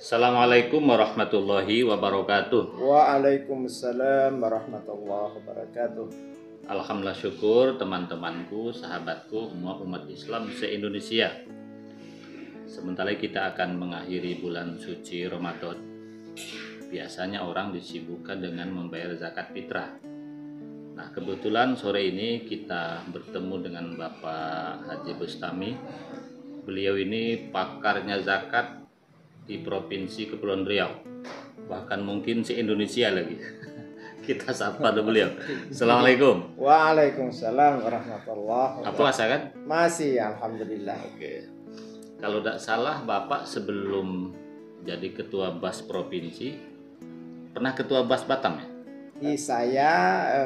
Assalamualaikum warahmatullahi wabarakatuh. Waalaikumsalam warahmatullahi wabarakatuh. Alhamdulillah, syukur teman-temanku, sahabatku, semua umat Islam se-Indonesia. Sebentar lagi kita akan mengakhiri bulan suci Ramadan. Biasanya orang disibukkan dengan membayar zakat fitrah. Nah, kebetulan sore ini kita bertemu dengan Bapak Haji Bustami. Beliau ini pakarnya zakat di Provinsi Kepulauan Riau, bahkan mungkin se-Indonesia lagi. Kita sapa dulu beliau. Assalamualaikum. Waalaikumsalam warahmatullahi Apa wabarakatuh. asa kan? Masih alhamdulillah. Oke. Kalau tidak salah Bapak sebelum jadi ketua BAS provinsi pernah ketua BAS Batam ya? Saya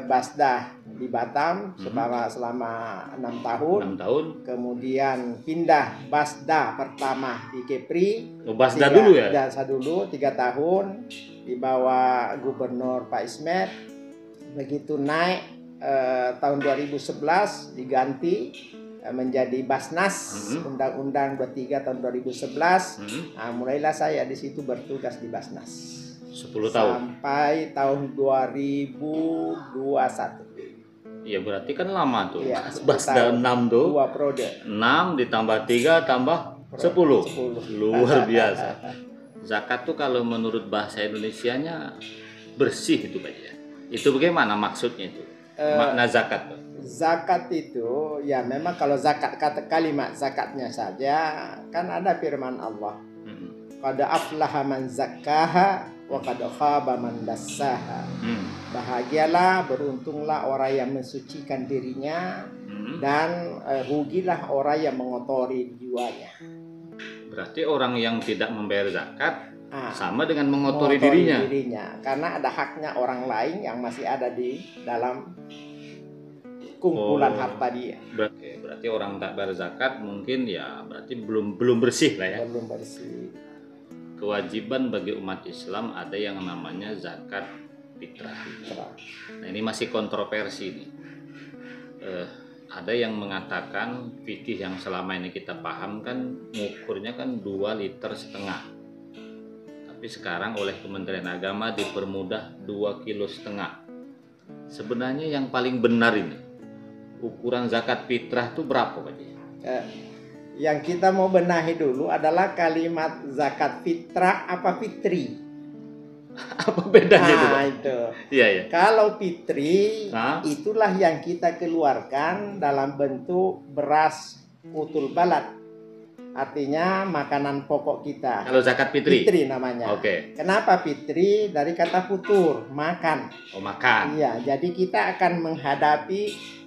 Basdah di Batam selama 6 tahun. 6 tahun. Kemudian pindah Basdah pertama di Kepri. Oh, Basda dulu ya? Basda dulu 3 tahun di bawah Gubernur Pak Ismet. Begitu naik tahun 2011 diganti menjadi Basnas, Undang-Undang 23 tahun 2011. Nah, mulailah saya di situ bertugas di Basnas. 10 tahun. Sampai tahun 2021. Iya, berarti kan lama tuh. Iya, Basda 6 tuh. 2 periode. 6 ditambah 3 tambah 10. Luar biasa. Zakat tuh kalau menurut bahasa Indonesianya bersih itu Pak ya. Itu bagaimana maksudnya itu? Makna zakat Pak. Zakat itu ya memang kalau zakat kata kalimat zakatnya saja kan ada firman Allah. Qad aflaha man zakkaha wa qad khaba man dassaha. Bahagialah, beruntunglah orang yang mensucikan dirinya dan rugilah orang yang mengotori jiwanya. Berarti orang yang tidak membayar zakat sama dengan mengotori dirinya. Karena ada haknya orang lain yang masih ada di dalam kumpulan harta dia. Berarti orang tak bayar zakat mungkin ya berarti belum bersih lah ya. Belum bersih. Kewajiban bagi umat Islam ada yang namanya zakat fitrah. Nah, ini masih kontroversi nih. Ada yang mengatakan fikih yang selama ini kita paham kan ngukurnya kan 2,5 liter. Tapi sekarang oleh Kementerian Agama dipermudah 2,5 kilo. Sebenarnya yang paling benar ini ukuran zakat fitrah itu berapa Pak? Yang kita mau benahi dulu adalah kalimat zakat fitrah apa fitri. Apa bedanya itu? Nah, itu. Iya, ya. Kalau fitri itulah yang kita keluarkan dalam bentuk beras utul balad. Artinya makanan pokok kita. Kalau zakat fitri? Fitri namanya. Oke. Kenapa fitri? Dari kata futur, makan. Oh, makan. Iya, jadi kita akan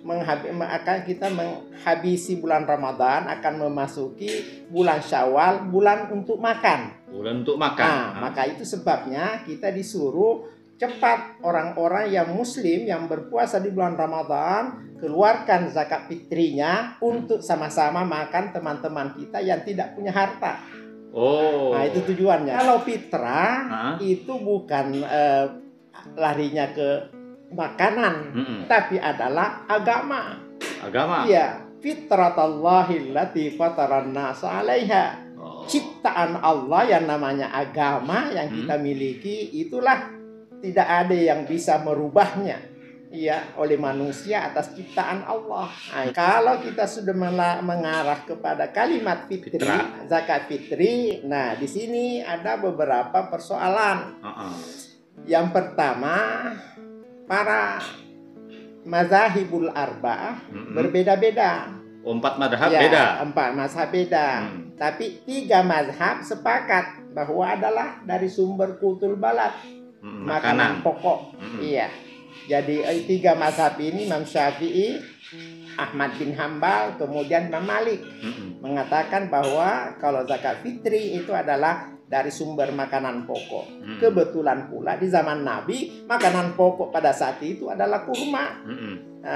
menghabisi bulan Ramadan, akan memasuki bulan Syawal, bulan untuk makan. Bulan untuk makan. Maka itu sebabnya kita disuruh cepat orang-orang yang muslim yang berpuasa di bulan Ramadan keluarkan zakat fitrinya untuk sama-sama makan teman-teman kita yang tidak punya harta. Oh. Nah, itu tujuannya. Kalau fitrah itu bukan larinya ke makanan, tapi adalah agama. Agama. Iya, fitratallahi allati fataran nas 'alaiha. Ciptaan Allah yang namanya agama yang kita miliki itulah tidak ada yang bisa merubahnya ya oleh manusia atas ciptaan Allah. Nah, kalau kita sudah mengarah kepada kalimat fitri, zakat fitri, nah di sini ada beberapa persoalan. Yang pertama, para mazahibul arba'ah berbeda-beda. 4 mazhab beda. 4 mazhab beda. Tapi 3 mazhab sepakat bahwa adalah dari sumber kutul balad. Makanan pokok. Iya. Jadi 3 mazhab ini Imam Syafi'i, Ahmad bin Hambal, kemudian Imam Malik mengatakan bahwa kalau zakat fitri itu adalah dari sumber makanan pokok. Kebetulan pula di zaman Nabi makanan pokok pada saat itu adalah kurma,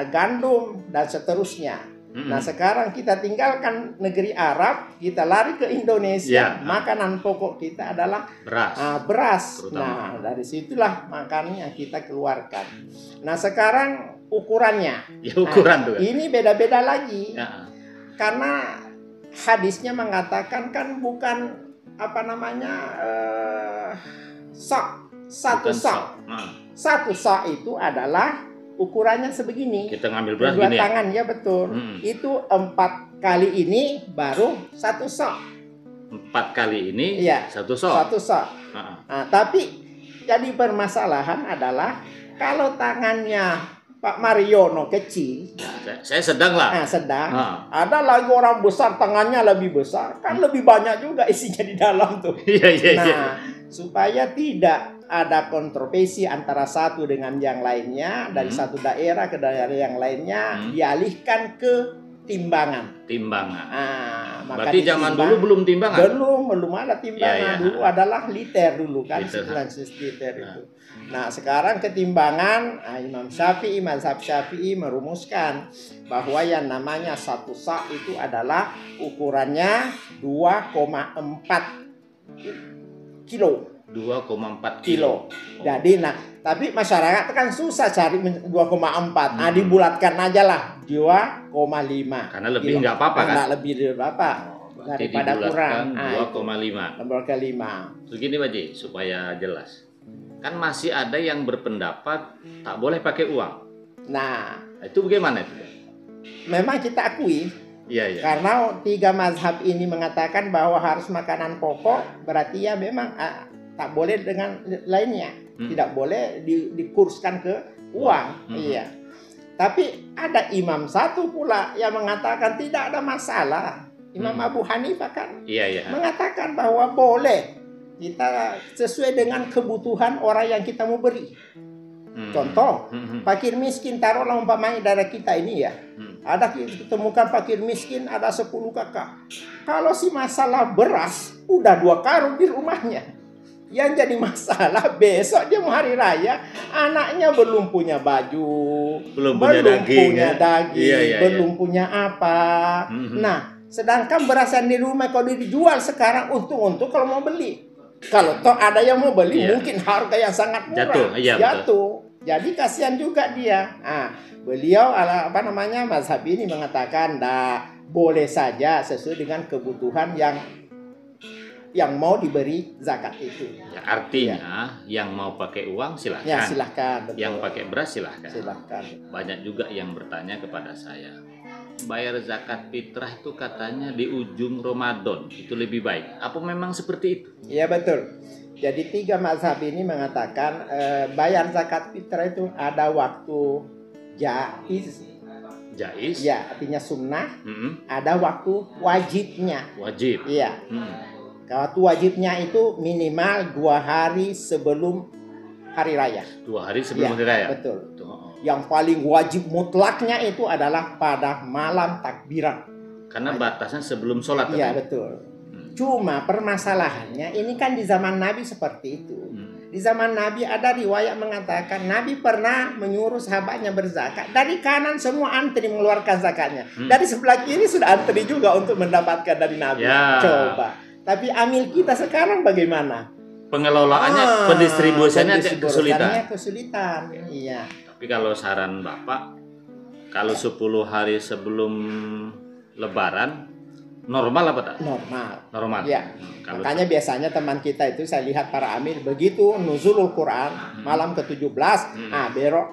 gandum dan seterusnya. Nah, sekarang kita tinggalkan negeri Arab, kita lari ke Indonesia. Makanan pokok kita adalah beras. Nah, dari situlah makanan yang kita keluarkan. Nah, sekarang ukurannya. Ini beda-beda lagi. Karena hadisnya mengatakan kan bukan apa namanya sak, satu Bukan sak. Satu sak itu adalah ukurannya sebegini. Kita ngambil beras dua gini tangan ya betul. Itu 4 kali ini baru satu sak. 4 kali ini Iya, satu sak. Satu sak. Nah, tapi jadi permasalahan adalah kalau tangannya Pak Mariono kecil, saya sedang lah. Sedang. Ada lagi orang besar tangannya lebih besar, kan lebih banyak juga isinya di dalam tuh. Nah, supaya tidak ada kontroversi antara satu dengan yang lainnya, dari satu daerah ke daerah yang lainnya, dialihkan ke timbangan. Berarti zaman dulu belum timbangan? Belum ada timbangan. Dulu adalah liter dulu kan, liter itu. Nah, sekarang ketimbangan Imam Syafi'i, mazhab Syafi'i merumuskan bahwa yang namanya satu sak itu adalah ukurannya 2,4 kilo. 2,4 kilo. Jadi tapi masyarakat kan susah cari 2,4. Nah, dibulatkan aja lah 2,5. Karena lebih nggak apa-apa kan? Nggak lebih dari apa? Daripada kurang. 2,5. 2,5. Begini Pak Ji, supaya jelas. Kan masih ada yang berpendapat tak boleh pakai uang. Nah, itu bagaimana itu? Memang kita akui. Iya. Karena 3 mazhab ini mengatakan bahwa harus makanan pokok, berarti ya memang tak boleh dengan lainnya. Tidak boleh dikurskan ke uang. Iya. Tapi ada imam satu pula yang mengatakan tidak ada masalah. Imam Abu Hanifah kan mengatakan bahwa boleh kita sesuai dengan kebutuhan orang yang kita mau beri. Contoh, fakir miskin, taruhlah umpamanya daerah kita ini ya. Ada kita temukan fakir miskin ada 10 kakak. Kalau si masalah beras, udah 2 karung di rumahnya. Yang jadi masalah besok dia mau hari raya, anaknya belum punya baju, belum punya daging, belum punya apa. Nah, sedangkan beras yang di rumah kalau dijual sekarang untung-untung kalau mau beli. Kalau toh ada yang mau beli mungkin harga yang sangat murah jatuh. Jadi kasihan juga dia. Beliau mazhab ini mengatakan boleh saja sesuai dengan kebutuhan yang mau diberi zakat itu. Artinya yang mau pakai uang silahkan. Ya, silahkan. Betul. Yang pakai beras silahkan. Silahkan. Banyak juga yang bertanya kepada saya, bayar zakat fitrah itu katanya di ujung Ramadan itu lebih baik. Apa memang seperti itu? Iya betul. Jadi 3 mazhab ini mengatakan bayar zakat fitrah itu ada waktu jaiz. Ya, artinya sunnah. Ada waktu wajibnya. Wajib. Iya. Waktu wajibnya itu minimal 2 hari sebelum hari raya. 2 hari sebelum hari raya. Betul. Yang paling wajib mutlaknya itu adalah pada malam takbiran. Karena batasnya sebelum sholat. Iya betul. Cuma permasalahannya ini kan di zaman Nabi seperti itu. Di zaman Nabi ada riwayat mengatakan Nabi pernah menyuruh sahabatnya berzakat. Dari kanan semua antri mengeluarkan zakatnya. Dari sebelah kiri sudah antri juga untuk mendapatkan dari Nabi. Coba. Tapi amil kita sekarang bagaimana? Pengelolaannya, pendistribusiannya kesulitan. Iya. Tapi kalau saran Bapak, kalau 10 hari sebelum Lebaran, normal apa tak? Normal. Ya. Makanya biasanya teman kita itu saya lihat para amil begitu nuzulul Quran malam ke-17,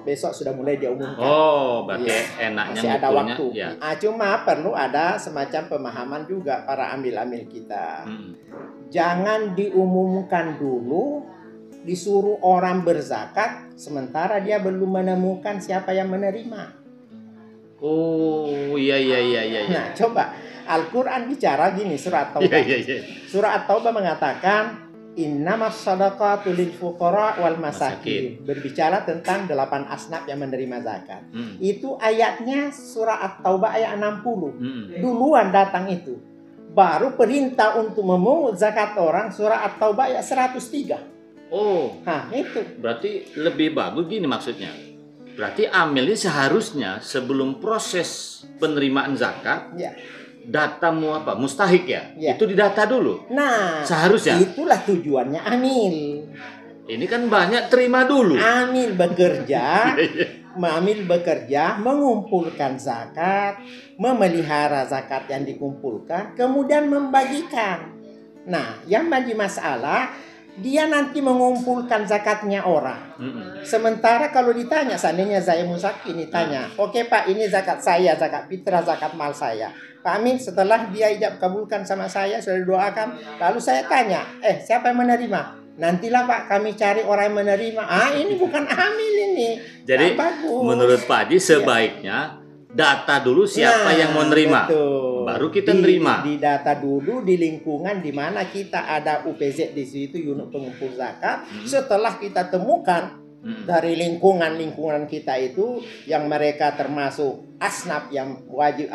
besok sudah mulai diumumkan. Oh, berarti enaknya masih ada waktu. Ya. Cuma perlu ada semacam pemahaman juga para amil-amil kita. Jangan diumumkan dulu, disuruh orang berzakat sementara dia belum menemukan siapa yang menerima. Oh, iya. Nah, coba Al-Quran bicara gini, surat Taubah. Surat Taubah mengatakan innamas shadaqatu lil fuqara wal masakin. Berbicara tentang 8 asnaf yang menerima zakat. Itu ayatnya surah At-Taubah ayat 60. Duluan datang itu. Baru perintah untuk memungut zakat orang surah At-Taubah ayat 103. Oh. Nah, itu. Berarti lebih bagus gini maksudnya. Berarti amil ini seharusnya sebelum proses penerimaan zakat, data mustahik ya, itu didata dulu. Nah, seharusnya. Itulah tujuannya amil. Ini kan banyak terima dulu. Amil bekerja, mengumpulkan zakat, memelihara zakat yang dikumpulkan, kemudian membagikan. Nah, yang menjadi masalah dia nanti mengumpulkan zakatnya orang. Sementara kalau ditanya, seandainya saya Musaki ini tanya, oke Pak, ini zakat saya, zakat fitrah, zakat mal saya. Pak Amin, setelah dia ijab kabulkan sama saya, sudah doakan, lalu saya tanya, siapa yang menerima? Nantilah Pak, kami cari orang yang menerima. Ini bukan amil ini. Jadi menurut Pak Haji sebaiknya data dulu siapa yang mau nerima. Betul. Baru kita nerima. Di data dulu di lingkungan di mana kita ada UPZ di situ, unit pengumpul zakat. Setelah kita temukan dari lingkungan kita itu yang mereka termasuk asnaf yang wajib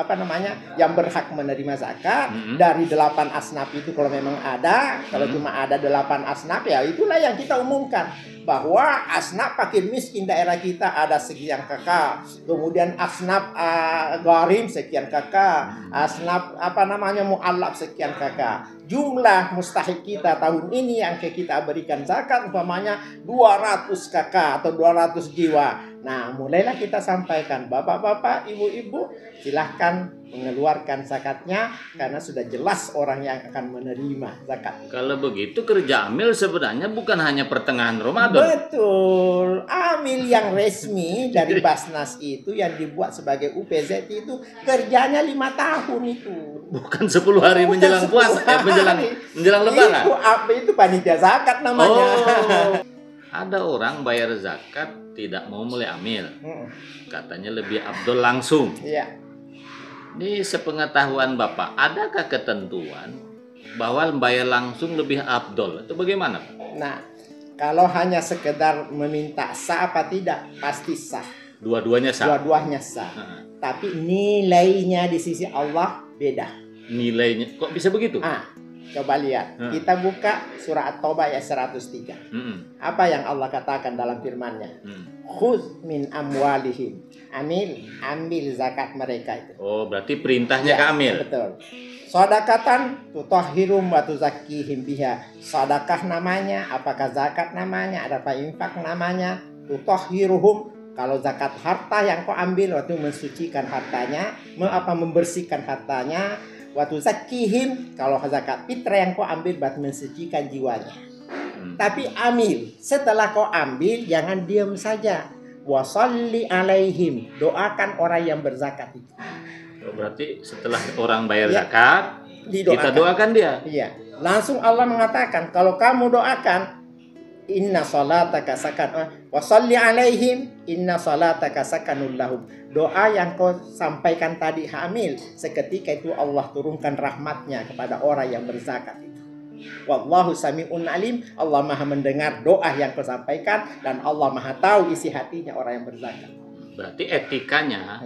yang berhak menerima zakat. Dari 8 asnaf itu kalau memang ada, kalau cuma ada 8 asnaf ya itulah yang kita umumkan bahwa asnaf fakir miskin daerah kita ada sekian kakak, kemudian asnaf gharim sekian kakak, asnaf mu'allaf sekian kakak. Jumlah mustahik kita tahun ini yang kita berikan zakat umpamanya 200 kakak atau 200 jiwa. Nah, mulailah kita sampaikan, bapak-bapak, ibu-ibu, silahkan mengeluarkan zakatnya karena sudah jelas orang yang akan menerima zakat. Kalau begitu kerja amil sebenarnya bukan hanya pertengahan Ramadan. Betul. Amil yang resmi dari Basnas itu yang dibuat sebagai UPZ itu kerjanya 5 tahun itu. Bukan 10 hari menjelang puasa, menjelang lebaran. Itu panitia zakat namanya. Ada orang bayar zakat tidak mau mulai amil. Katanya lebih afdol langsung. Iya. Ini sepengetahuan Bapak, adakah ketentuan bahwa bayar langsung lebih afdol? Itu bagaimana? Nah, kalau hanya sekedar meminta sah apa tidak, pasti sah. Dua-duanya sah. Dua-duanya sah. Tapi nilainya di sisi Allah beda. Nilainya kok bisa begitu? Coba lihat. Kita buka surah At-Taubah ayat 103. Apa yang Allah katakan dalam firman-Nya? Khudz min amwalihim. Ambil zakat mereka itu. Oh, berarti perintahnya ke amil. Betul. Sadaqatan tutahhirum wa tuzakkihim biha. Sedekah namanya, apakah zakat namanya, ada apa infak namanya? Tutahhiruhum. Kalau zakat harta yang kau ambil waktu mensucikan hartanya, membersihkan hartanya. Waktu zakihim, kalau zakat fitrah yang kau ambil buat mensucikan jiwanya. Tapi amil, setelah kau ambil jangan diam saja. Wasalli alaihim, doakan orang yang berzakat itu. Berarti setelah orang bayar zakat, kita doakan dia. Iya. Langsung Allah mengatakan, kalau kamu doakan, inna salataka sakan wasalli alaihim inna salataka sakanul lahum. Doa yang kau sampaikan tadi hamil, seketika itu Allah turunkan rahmatnya kepada orang yang berzakat itu. Wallahu sami'un alim. Allah maha mendengar doa yang kau sampaikan dan Allah maha tahu isi hatinya orang yang berzakat. Berarti etikanya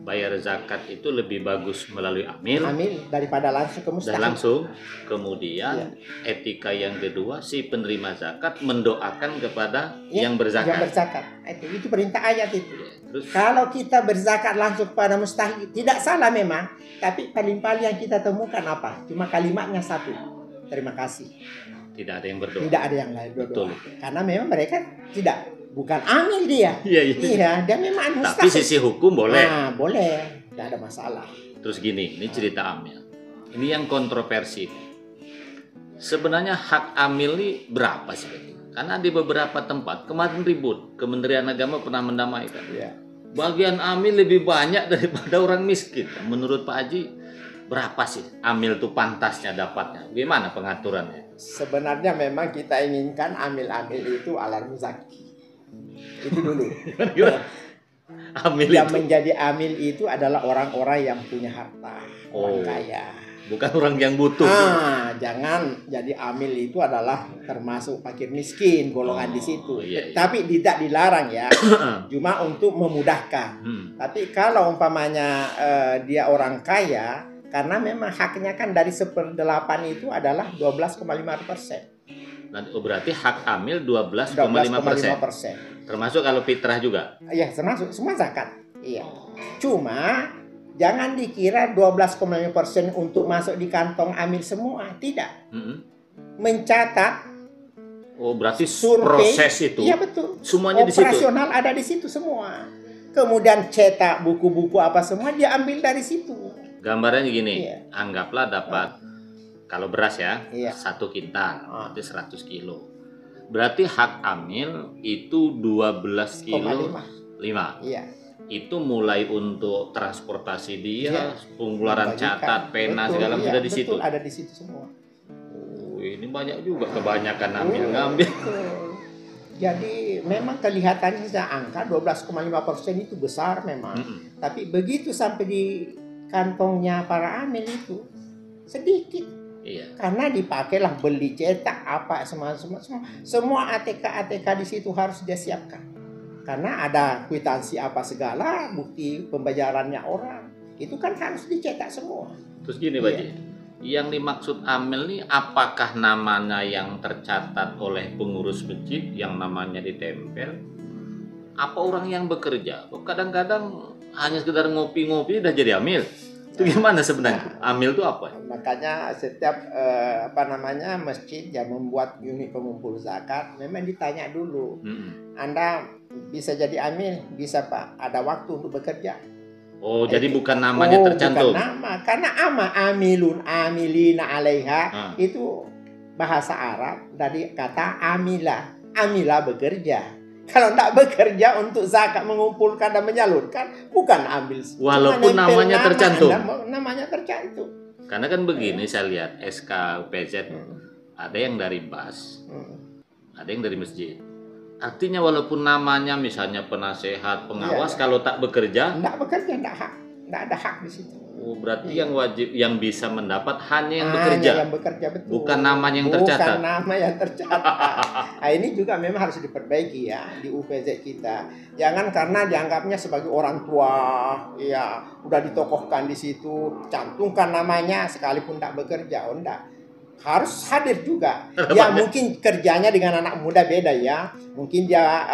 bayar zakat itu lebih bagus melalui amil daripada langsung ke mustahik. Kemudian etika yang kedua, si penerima zakat mendoakan kepada yang berzakat. Yang berzakat. Itu perintah ayat itu. Terus, kalau kita berzakat langsung kepada mustahik tidak salah memang, tapi paling-paling yang kita temukan apa? Cuma kalimatnya satu. Terima kasih. Tidak ada yang berdoa. Tidak ada yang lain berdoa. Karena memang mereka bukan amil dia. Iya, dia memang mustahik. Tapi sisi hukum boleh. Boleh. Tidak ada masalah. Terus gini, ini cerita amil. Ini yang kontroversi. Sebenarnya hak amil ini berapa sih? Karena di beberapa tempat kemarin ribut, Kementerian Agama pernah mendamaikan. Bagian amil lebih banyak daripada orang miskin. Menurut Pak Haji, berapa sih amil itu pantasnya dapatnya? Gimana pengaturannya? Sebenarnya memang kita inginkan amil-amil itu alal muzaki. Itu dulu. Amil yang itu menjadi amil itu adalah orang-orang yang punya harta, orang kaya. Bukan orang yang butuh. Jangan jadi amil itu adalah termasuk fakir miskin golongan di situ. Tapi tidak dilarang ya, cuma untuk memudahkan. Tapi kalau umpamanya dia orang kaya, karena memang haknya kan dari 1/8 itu adalah 12,5%. Berarti hak amil 12,5%. Termasuk kalau fitrah juga? Iya, termasuk semua zakat. Iya. Cuma jangan dikira 12,5% untuk masuk di kantong amil semua. Tidak. Mencatat. Oh, berarti survei, proses itu. Iya, betul. Semuanya di situ. Operasional ada di situ semua. Kemudian cetak buku-buku apa semua dia ambil dari situ. Gambarannya gini, anggaplah dapat kalau beras ya, Iya. 1 kintal, berarti 100 kilo. Berarti hak amil itu 12 kilo 5. Iya. Itu mulai untuk transportasi dia, Iya. pengeluaran catat, pena, Betul, segala iya, sudah di situ. Betul, ada di situ semua. Oh, ini banyak juga, kebanyakan ngambil. Jadi memang kelihatannya angka 12,5% itu besar memang. Tapi begitu sampai di kantongnya para amil itu sedikit. Iya. Karena dipakailah beli cetak apa semua ATK di situ harus dia siapkan. Karena ada kwitansi apa segala, bukti pembayarannya orang. Itu kan harus dicetak semua. Terus gini Pak Ji, yang dimaksud amil nih apakah namanya yang tercatat oleh pengurus masjid yang namanya ditempel? Apa orang yang bekerja? Kadang-kadang hanya sekedar ngopi-ngopi udah jadi amil. Itu gimana sebenarnya? Amil itu apa? Makanya setiap masjid yang membuat unit pengumpul zakat memang ditanya dulu. Anda bisa jadi amil? Bisa Pak. Ada waktu untuk bekerja. Oh, jadi bukan namanya tercantum. Bukan nama, karena amilun amilina alaiha itu bahasa Arab dari kata amila. Amila bekerja. Kalau tidak bekerja untuk zakat mengumpulkan dan menyalurkan, bukan ambil. Walaupun namanya tercantum. Namanya tercantum. Karena kan begini saya lihat SK UPZ ada yang dari BAS, ada yang dari masjid. Artinya walaupun namanya misalnya penasehat, pengawas, kalau tak bekerja, tidak ada hak di situ. Oh, berarti yang wajib, yang bisa mendapat hanya yang bekerja. Yang bekerja, betul. Bukan namanya yang tercatat. Bukan nama yang tercatat. Nah, ini juga memang harus diperbaiki ya di UPZ kita. Jangan karena dianggapnya sebagai orang tua, ya udah ditokohkan di situ, cantumkan namanya sekalipun tidak bekerja, enggak. Harus hadir juga. Ya mungkin kerjanya dengan anak muda beda ya. Mungkin dia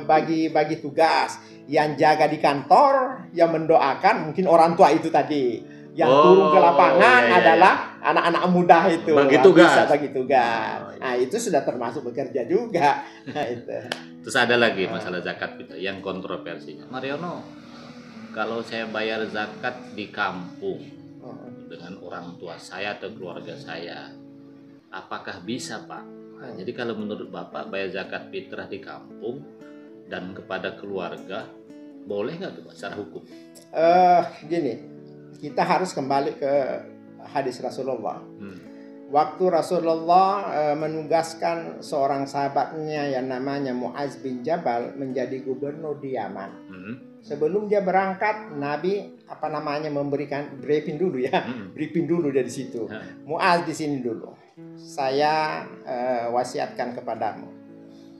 bagi tugas. Yang jaga di kantor, yang mendoakan mungkin orang tua itu tadi. Yang turun ke lapangan adalah anak-anak muda itu. Bagi tugas. Bagi tugas. Nah, itu sudah termasuk bekerja juga. Nah, itu. Terus ada lagi masalah zakat itu yang kontroversinya. Mariono, kalau saya bayar zakat di kampung dengan orang tua saya atau keluarga saya, apakah bisa Pak? Nah, jadi kalau menurut Bapak bayar zakat fitrah di kampung dan kepada keluarga boleh nggak tuh Pak secara hukum? Gini, kita harus kembali ke hadis Rasulullah. Waktu Rasulullah menugaskan seorang sahabatnya yang namanya Muaz bin Jabal menjadi gubernur di Yaman. Sebelum dia berangkat, Nabi memberikan briefing dulu ya, briefing dulu dari situ. Muaz di sini dulu. Saya wasiatkan kepadamu.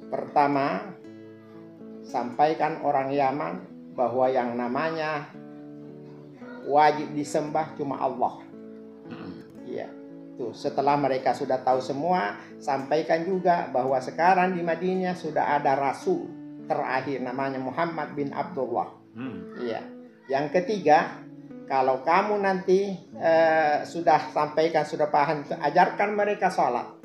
Pertama, sampaikan orang Yaman bahwa yang namanya wajib disembah cuma Allah. Iya. Tuh, setelah mereka sudah tahu semua, sampaikan juga bahwa sekarang di Madinah sudah ada rasul terakhir namanya Muhammad bin Abdullah. Iya. Yang ketiga, kalau kamu nanti sudah sampaikan, sudah paham, ajarkan mereka sholat.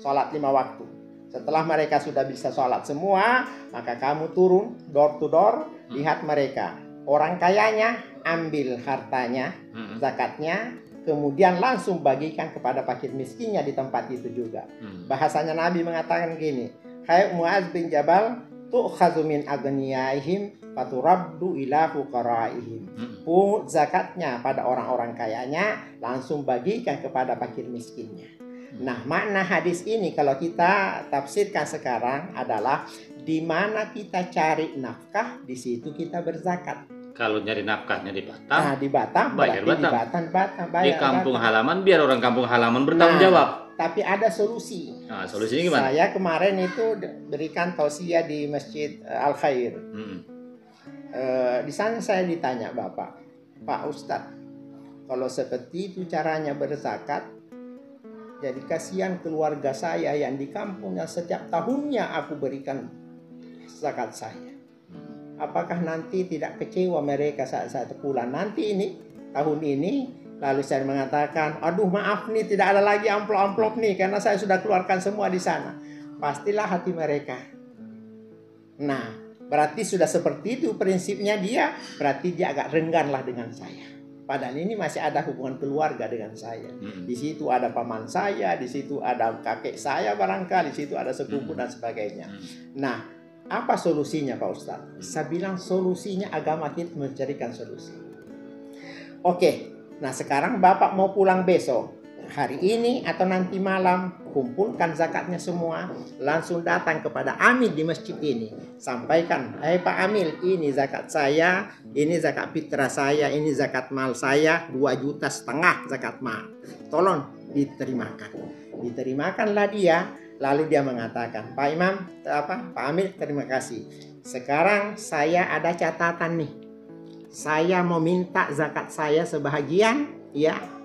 Sholat 5 waktu. Setelah mereka sudah bisa sholat semua, maka kamu turun door to door, lihat mereka. Orang kayanya ambil hartanya, zakatnya, kemudian langsung bagikan kepada fakir miskinnya di tempat itu juga. Bahasanya Nabi mengatakan gini, hai Muaz bin Jabal, tu'khadzu min aghniyaihim faturabdu ila fuqaraihim. Pungut zakatnya pada orang-orang kayanya, langsung bagikan kepada fakir miskinnya. Nah, makna hadis ini kalau kita tafsirkan sekarang adalah di mana kita cari nafkah, di situ kita berzakat. Kalau nyari nafkahnya di Batam, nah di Batam bayar Batam. Di Batam bayar di kampung halaman, biar orang kampung halaman bertanggung jawab. Tapi ada solusi. Nah, solusinya gimana? Saya kemarin itu berikan tausiah di Masjid Al Khair. Di sana saya ditanya Bapak, Pak Ustadz, kalau seperti itu caranya berzakat, jadi kasihan keluarga saya yang di kampung yang setiap tahunnya aku berikan zakat saya. Apakah nanti tidak kecewa mereka saat pulang nanti ini, tahun ini? Lalu saya mengatakan, aduh maaf nih, tidak ada lagi amplop-amplop nih, karena saya sudah keluarkan semua di sana. Pastilah hati mereka. Nah, berarti sudah seperti itu prinsipnya dia, berarti dia agak rengganlah dengan saya. Padahal ini masih ada hubungan keluarga dengan saya. Di situ ada paman saya, di situ ada kakek saya barangkali, di situ ada sepupu dan sebagainya. Nah, apa solusinya Pak Ustadz? Saya bilang solusinya agama kita mencarikan solusi. Oke, nah sekarang Bapak mau pulang besok, hari ini atau nanti malam, kumpulkan zakatnya semua, langsung datang kepada Amil di masjid ini, sampaikan, "Hai Pak Amil, ini zakat saya, ini zakat fitrah saya, ini zakat mal saya, 2,5 juta zakat mal. Tolong diterimakan." Diterimakanlah dia, lalu dia mengatakan, "Pak Imam, Pak Amil, terima kasih. Sekarang saya ada catatan nih. Saya mau minta zakat saya sebahagian, ya."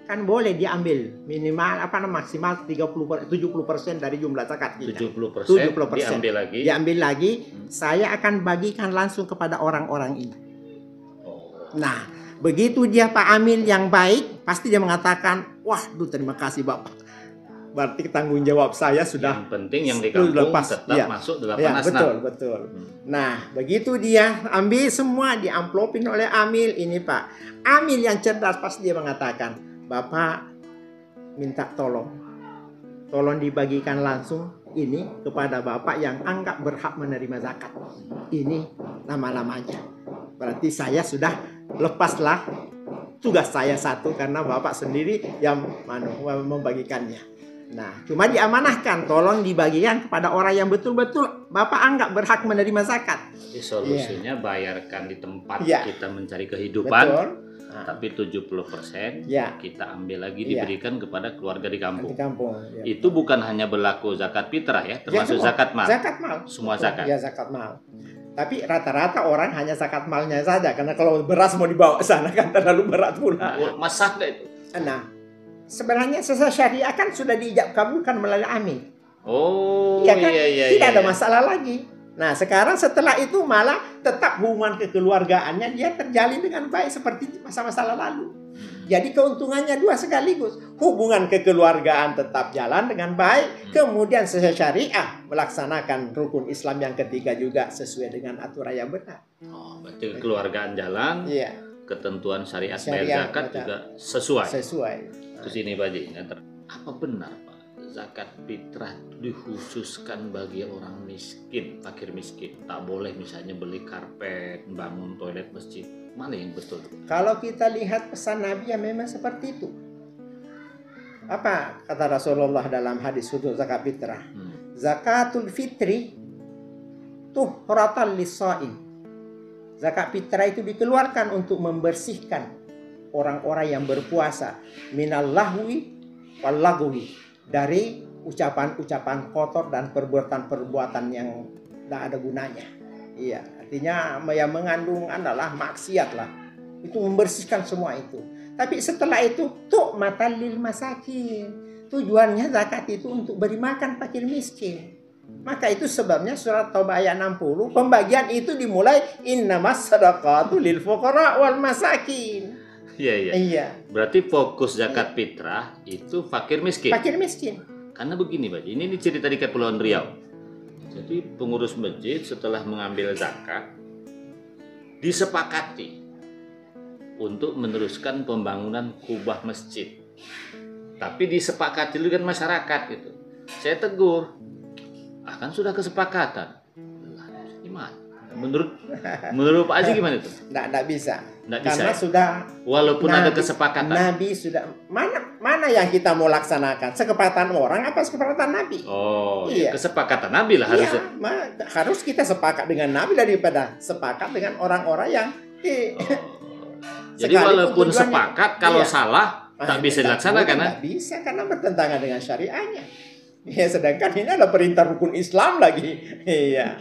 Kan boleh diambil minimal maksimal 70% dari jumlah zakat kita. 70% diambil lagi. Saya akan bagikan langsung kepada orang-orang ini. Nah, begitu dia Pak Amil yang baik, pasti dia mengatakan, "Waduh, terima kasih Bapak. Berarti tanggung jawab saya sudah." Yang penting yang di kampung tetap masuk 8 asnaf. Betul. Nah, begitu dia ambil semua, diamplopin oleh Amil. Ini Pak Amil yang cerdas, pasti dia mengatakan, "Bapak minta tolong dibagikan langsung ini kepada Bapak yang anggap berhak menerima zakat. Ini nama-namanya. Berarti saya sudah lepaslah tugas saya satu karena Bapak sendiri yang membagikannya. Nah, cuma diamanahkan, tolong dibagikan kepada orang yang betul-betul Bapak anggap berhak menerima zakat." Jadi solusinya bayarkan di tempat kita mencari kehidupan. Betul. Tapi 70% kita ambil lagi diberikan kepada keluarga di kampung. Itu bukan hanya berlaku zakat fitrah ya, termasuk zakat mal. Zakat mal. Semua zakat. Ya, zakat mal. Tapi rata-rata orang hanya zakat malnya saja, karena kalau beras mau dibawa ke sana kan terlalu berat pula. Masak nggak itu? Nah, sebenarnya sesuai syariah kan sudah diijab kabulkan melalui Amil. Oh, ya kan? Iya. Tidak ada masalah lagi. Nah, sekarang setelah itu malah tetap hubungan kekeluargaannya dia terjalin dengan baik seperti masa-masa lalu. Jadi keuntungannya dua sekaligus. Hubungan kekeluargaan tetap jalan dengan baik. Kemudian sesuai syariah melaksanakan rukun Islam yang ketiga juga sesuai dengan aturan yang benar. Oh, berarti kekeluargaan jalan. Iya. Ketentuan syariat bayar zakat juga sesuai. Terus ini Pak Haji, apa benar Pak? Zakat fitrah dikhususkan bagi orang miskin, fakir miskin. Tak boleh misalnya beli karpet, bangun toilet masjid. Mana yang betul? Kalau kita lihat pesan Nabi ya memang seperti itu. Apa kata Rasulullah dalam hadis khusus zakat fitrah? Zakatul fitri tuhratan lis-shaim. Zakat fitrah itu dikeluarkan untuk membersihkan orang-orang yang berpuasa minal lahwi wal lagwi, dari ucapan-ucapan kotor dan perbuatan-perbuatan yang tidak ada gunanya. Iya, artinya yang mengandung adalah maksiat lah. Itu membersihkan semua itu. Tapi setelah itu tu'matan lil masakin. Tujuannya zakat itu untuk beri makan fakir miskin. Maka itu sebabnya surat Taubah ayat 60, pembagian itu dimulai innamas shadaqatu lil fuqara wal masakin. Iya. Berarti fokus zakat fitrah itu fakir miskin. Fakir miskin. Karena begini Pak, ini cerita di Kepulauan Riau. Jadi pengurus masjid setelah mengambil zakat disepakati untuk meneruskan pembangunan kubah masjid. Tapi disepakati dulu kan masyarakat gitu. Saya tegur, kan sudah kesepakatan. Gimana? Menurut Pak Haji gimana itu? Nggak bisa. Karena sudah walaupun Nabi, ada kesepakatan. Nabi sudah mana yang kita mau laksanakan? Kesepakatan orang apa kesepakatan Nabi? Oh, iya. Kesepakatan Nabi lah harusnya. Harus kita sepakat dengan Nabi daripada sepakat dengan orang-orang yang jadi walaupun sepakat kalau salah tak bisa dilaksanakan. Tidak bisa karena bertentangan dengan syariahnya. Ya, sedangkan ini adalah perintah rukun Islam lagi. Iya.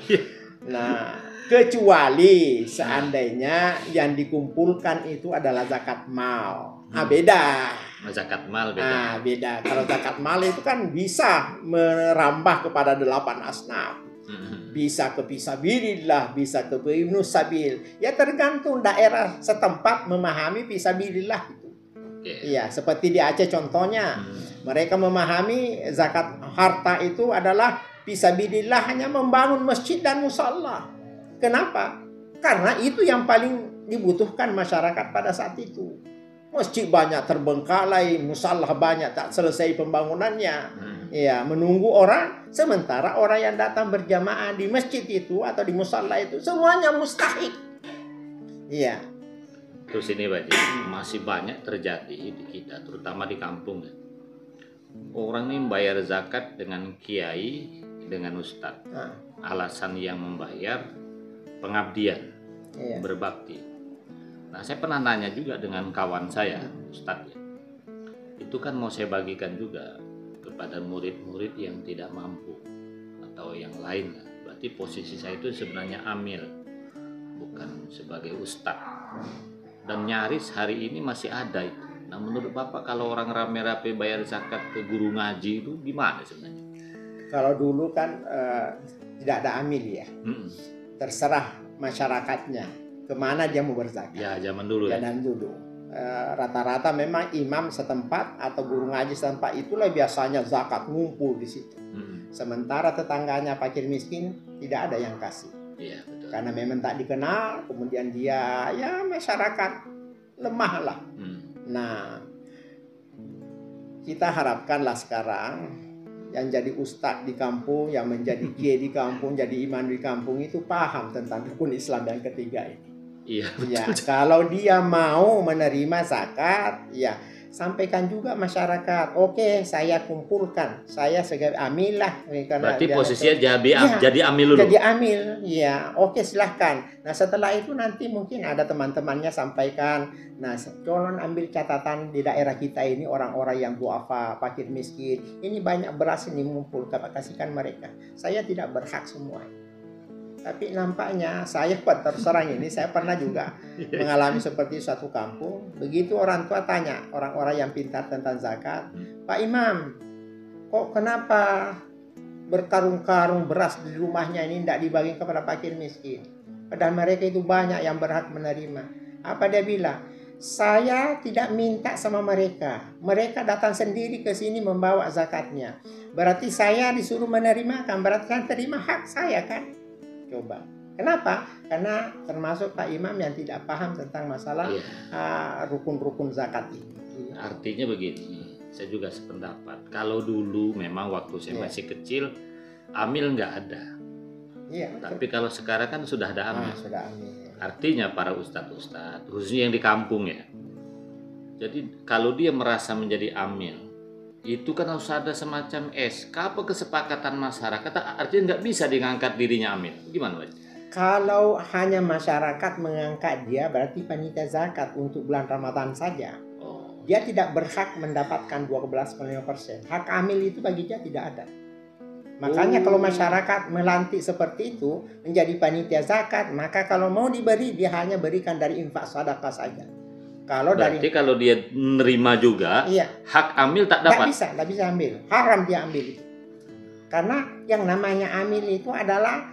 Nah, kecuali seandainya yang dikumpulkan itu adalah zakat mal. Beda. Zakat mal beda. Beda. Kalau zakat mal itu kan bisa merambah kepada 8 asnaf. Bisa ke fisabilillah, bisa ke ibnu sabil. Ya tergantung daerah setempat memahami fisabilillah itu. Iya, seperti di Aceh contohnya. Mereka memahami zakat harta itu adalah fisabilillah, hanya membangun masjid dan musalla. Kenapa? Karena itu yang paling dibutuhkan masyarakat pada saat itu. masjid banyak terbengkalai, musalah banyak tak selesai pembangunannya. Ya, menunggu orang, sementara orang yang datang berjamaah di masjid itu atau di musalah itu semuanya mustahik. Iya. Terus ini Pak Haji, masih banyak terjadi di kita, terutama di kampung. Orang ini membayar zakat dengan kiai, dengan ustadz. Alasan yang membayar pengabdian, berbakti. Nah, saya pernah nanya juga dengan kawan saya, ustadz. Itu kan mau saya bagikan juga kepada murid-murid yang tidak mampu atau yang lain. Berarti posisi saya itu sebenarnya amil, bukan sebagai ustadz. Dan nyaris hari ini masih ada itu. Nah, menurut Bapak kalau orang rame-rame bayar zakat ke guru ngaji itu gimana sebenarnya? Kalau dulu kan tidak ada amil ya. Terserah masyarakatnya kemana dia mau berzakat. Ya, zaman dulu ya. Dan dulu rata-rata memang imam setempat atau guru ngaji setempat itulah biasanya zakat ngumpul di situ. Sementara tetangganya fakir miskin tidak ada yang kasih. Iya, betul. Karena memang tak dikenal, kemudian dia ya masyarakat lemah lah. Nah, kita harapkanlah sekarang yang jadi ustadz di kampung, yang menjadi kiai di kampung, jadi imam di kampung itu paham tentang rukun Islam yang ketiga ini. Iya, betul. Ya, kalau dia mau menerima zakat, ya sampaikan juga masyarakat. Oke, saya kumpulkan, saya sebagai amil lah. Berarti posisinya jadi amil dulu. Jadi amil, ya. Oke, silahkan. Nah, setelah itu nanti mungkin ada teman-temannya sampaikan. Nah, tolong ambil catatan di daerah kita ini orang-orang yang duafa, fakir miskin. Ini banyak beras ini ngumpul, kasihkan mereka. Saya tidak berhak semua. Tapi nampaknya saya terserang ini, saya pernah juga mengalami seperti suatu kampung. Begitu orang tua tanya, orang-orang yang pintar tentang zakat, Pak Imam, kok kenapa berkarung-karung beras di rumahnya ini tidak dibagi kepada fakir miskin? Padahal mereka itu banyak yang berhak menerima. Apa dia bilang? Saya tidak minta sama mereka. Mereka datang sendiri ke sini membawa zakatnya. Berarti saya disuruh menerima kan? Berarti kan terima hak saya kan? Coba. Kenapa? Karena termasuk Pak Imam yang tidak paham tentang masalah rukun-rukun zakat ini. Artinya begini, saya juga sependapat. Kalau dulu memang waktu saya masih kecil, amil nggak ada. Tapi kalau sekarang kan sudah ada amil. Sudah amil. Artinya para ustadz-ustadz, khususnya yang di kampung ya. Jadi kalau dia merasa menjadi amil, itu kan harus ada semacam SK apa kesepakatan masyarakat, artinya nggak bisa diangkat dirinya amil. Gimana Pak? Kalau hanya masyarakat mengangkat dia, berarti panitia zakat untuk bulan Ramadan saja. Dia tidak berhak mendapatkan 12,5%. Hak amil itu bagi dia tidak ada. Makanya kalau masyarakat melantik seperti itu menjadi panitia zakat, maka kalau mau diberi dia hanya berikan dari infak sedekah saja. Berarti kalau dia menerima juga, hak amil tak dapat? Tidak bisa ambil. Haram dia ambil itu. Karena yang namanya amil itu adalah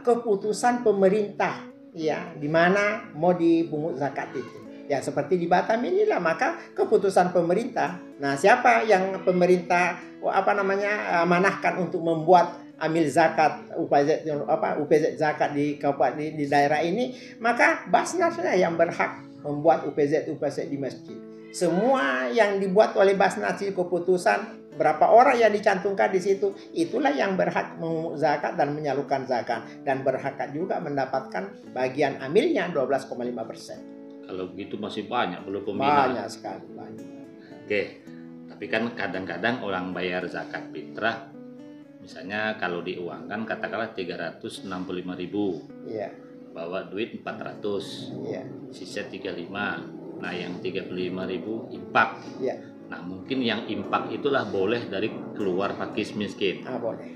keputusan pemerintah, ya, di mana mau dipungut zakat itu. Ya seperti di Batam inilah, maka keputusan pemerintah. Nah, siapa yang pemerintah manahkan untuk membuat amil zakat UPZ zakat di kabupaten di daerah ini, maka Basnasnya yang berhak membuat UPZ di masjid. Semua yang dibuat oleh Basnas keputusan berapa orang yang dicantumkan di situ, itulah yang berhak memungut zakat dan menyalurkan zakat, dan berhak juga mendapatkan bagian amilnya 12,5%. Kalau begitu masih banyak belum pembinaan. Banyak sekali, banyak. Oke, tapi kan kadang-kadang orang bayar zakat fitrah, misalnya kalau diuangkan katakanlah 365.000. Iya. Bawa duit 400, sisa 35. Nah, yang 35.000 impak. Nah, mungkin yang impak itulah boleh dari keluar fakir miskin. Boleh.